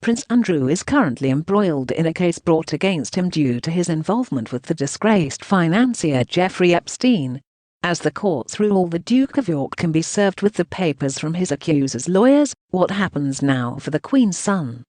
Prince Andrew is currently embroiled in a case brought against him due to his involvement with the disgraced financier Jeffrey Epstein. As the courts rule the Duke of York can be served with the papers from his accuser's lawyers, what happens now for the Queen's son?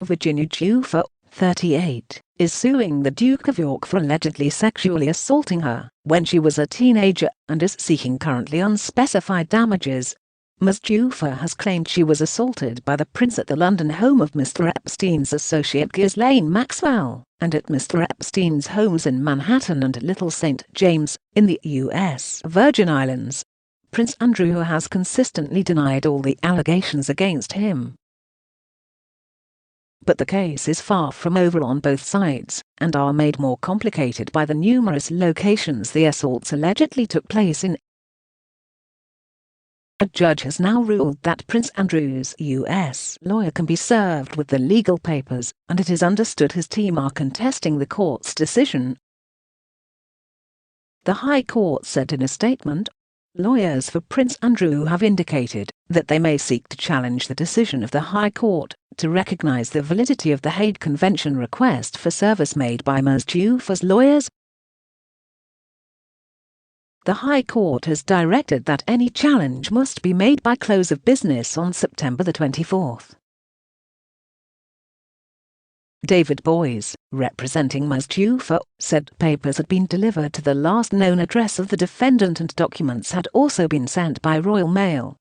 Virginia Guiffre, 38, is suing the Duke of York for allegedly sexually assaulting her when she was a teenager and is seeking currently unspecified damages. Ms. Guiffre has claimed she was assaulted by the prince at the London home of Mr. Epstein's associate Ghislaine Maxwell, and at Mr. Epstein's homes in Manhattan and Little St. James, in the U.S. Virgin Islands. Prince Andrew has consistently denied all the allegations against him. But the case is far from over on both sides, and are made more complicated by the numerous locations the assaults allegedly took place in. A judge has now ruled that Prince Andrew's U.S. lawyer can be served with the legal papers, and it is understood his team are contesting the court's decision. The High Court said in a statement, lawyers for Prince Andrew have indicated that they may seek to challenge the decision of the High Court to recognize the validity of the Hague Convention request for service made by Ms. Guiffre's lawyers. The High Court has directed that any challenge must be made by close of business on September the 24th. David Boyes, representing Ms. Guiffre, said papers had been delivered to the last known address of the defendant and documents had also been sent by Royal Mail.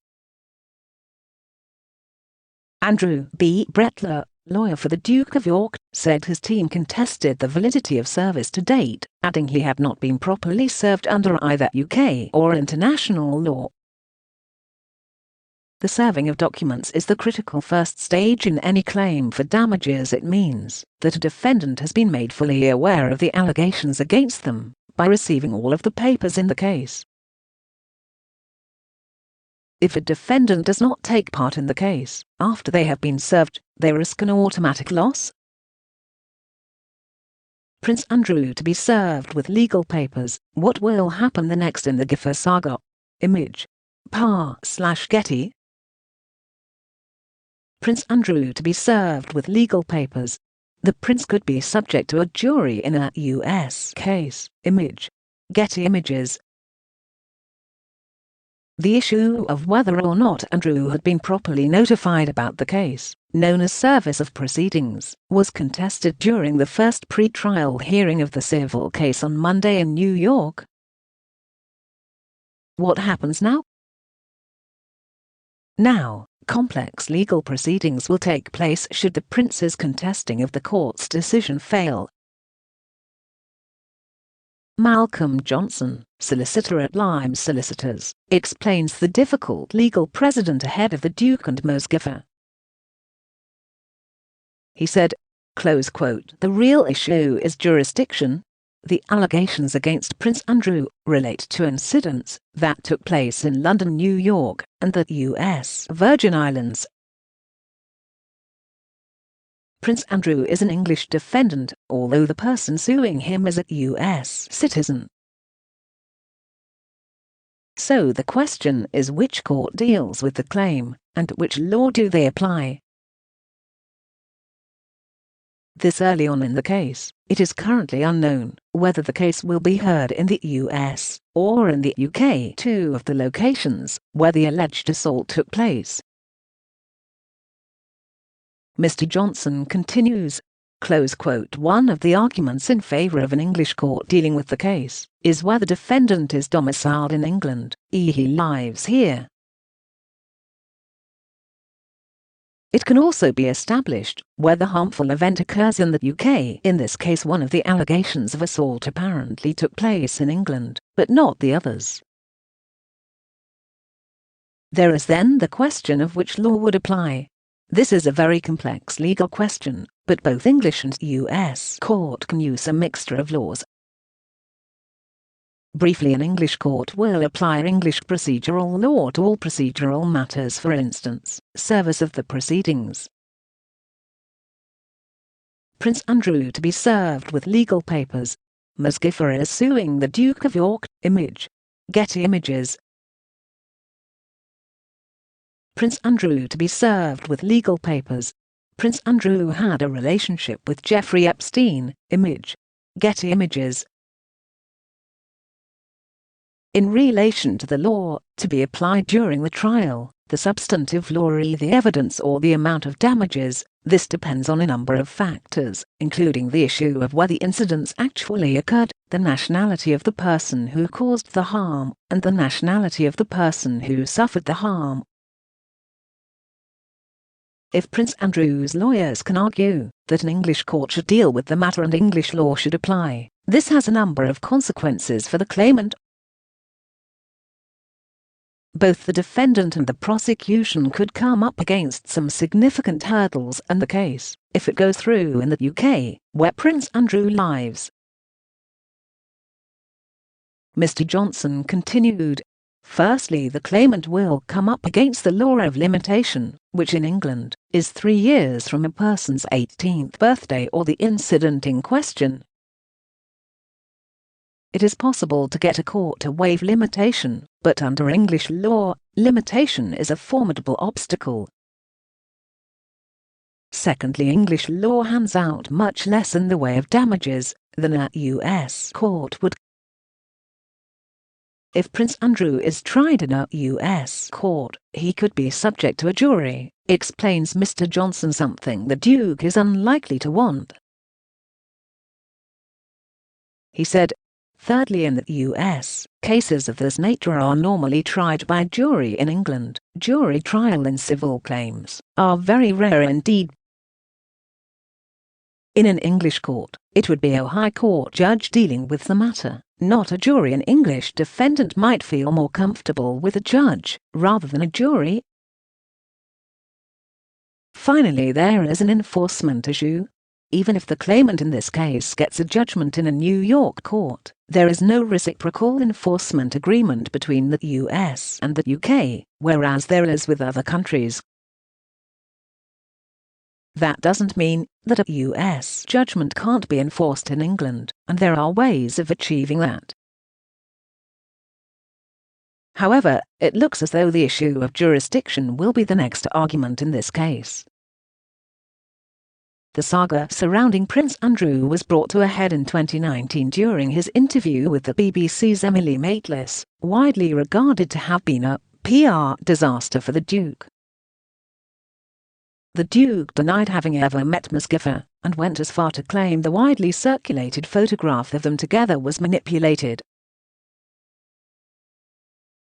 Andrew B. Bretler, lawyer for the Duke of York, said his team contested the validity of service to date, adding he had not been properly served under either UK or international law. The serving of documents is the critical first stage in any claim for damages. It means that a defendant has been made fully aware of the allegations against them by receiving all of the papers in the case. If a defendant does not take part in the case after they have been served, they risk an automatic loss. Prince Andrew to be served with legal papers. What will happen the next in the Guiffre saga? Image. Par/Getty. Prince Andrew to be served with legal papers. The prince could be subject to a jury in a U.S. case. Image. Getty Images. The issue of whether or not Andrew had been properly notified about the case, known as service of proceedings, was contested during the first pre-trial hearing of the civil case on Monday in New York. What happens now? Now, complex legal proceedings will take place should the prince's contesting of the court's decision fail. Malcolm Johnson, solicitor at Lyme Solicitors, explains the difficult legal precedent ahead of the Duke and Ms. Guiffre. He said, close quote, "The real issue is jurisdiction. The allegations against Prince Andrew relate to incidents that took place in London, New York, and the U.S. Virgin Islands. Prince Andrew is an English defendant, although the person suing him is a U.S. citizen. So the question is which court deals with the claim, and which law do they apply? This early on in the case, it is currently unknown whether the case will be heard in the U.S. or in the UK, two of the locations where the alleged assault took place. Mr. Johnson continues, close quote, "One of the arguments in favor of an English court dealing with the case is where the defendant is domiciled in England, he lives here. It can also be established where the harmful event occurs in the UK. In this case, one of the allegations of assault apparently took place in England, but not the others. There is then the question of which law would apply. This is a very complex legal question, but both English and US court can use a mixture of laws. Briefly, an English court will apply English procedural law to all procedural matters, for instance, service of the proceedings. Prince Andrew to be served with legal papers. Ms. Guiffre is suing the Duke of York. Image. Getty Images. Prince Andrew to be served with legal papers. Prince Andrew had a relationship with Jeffrey Epstein. Image. Getty Images. In relation to the law to be applied during the trial, the substantive law or the evidence or the amount of damages, this depends on a number of factors, including the issue of whether incidents actually occurred, the nationality of the person who caused the harm, and the nationality of the person who suffered the harm. If Prince Andrew's lawyers can argue that an English court should deal with the matter and English law should apply, this has a number of consequences for the claimant. Both the defendant and the prosecution could come up against some significant hurdles and the case, if it goes through in the UK, where Prince Andrew lives. Mr. Johnson continued. Firstly, the claimant will come up against the law of limitation, which in England is 3 years from a person's 18th birthday or the incident in question. It is possible to get a court to waive limitation, but under English law, limitation is a formidable obstacle. Secondly, English law hands out much less in the way of damages than a US court would. If Prince Andrew is tried in a US court, he could be subject to a jury, explains Mr. Johnson, something the Duke is unlikely to want. He said, thirdly, in the US, cases of this nature are normally tried by jury. In England, jury trial in civil claims are very rare indeed. In an English court, it would be a High Court judge dealing with the matter, not a jury. An English defendant might feel more comfortable with a judge rather than a jury. Finally, there is an enforcement issue. Even if the claimant in this case gets a judgment in a New York court, there is no reciprocal enforcement agreement between the US and the UK, whereas there is with other countries. That doesn't mean that a US judgment can't be enforced in England, and there are ways of achieving that. However, it looks as though the issue of jurisdiction will be the next argument in this case. The saga surrounding Prince Andrew was brought to a head in 2019 during his interview with the BBC's Emily Maitlis, widely regarded to have been a PR disaster for the Duke. The Duke denied having ever met Ms. Guiffre, and went as far to claim the widely circulated photograph of them together was manipulated.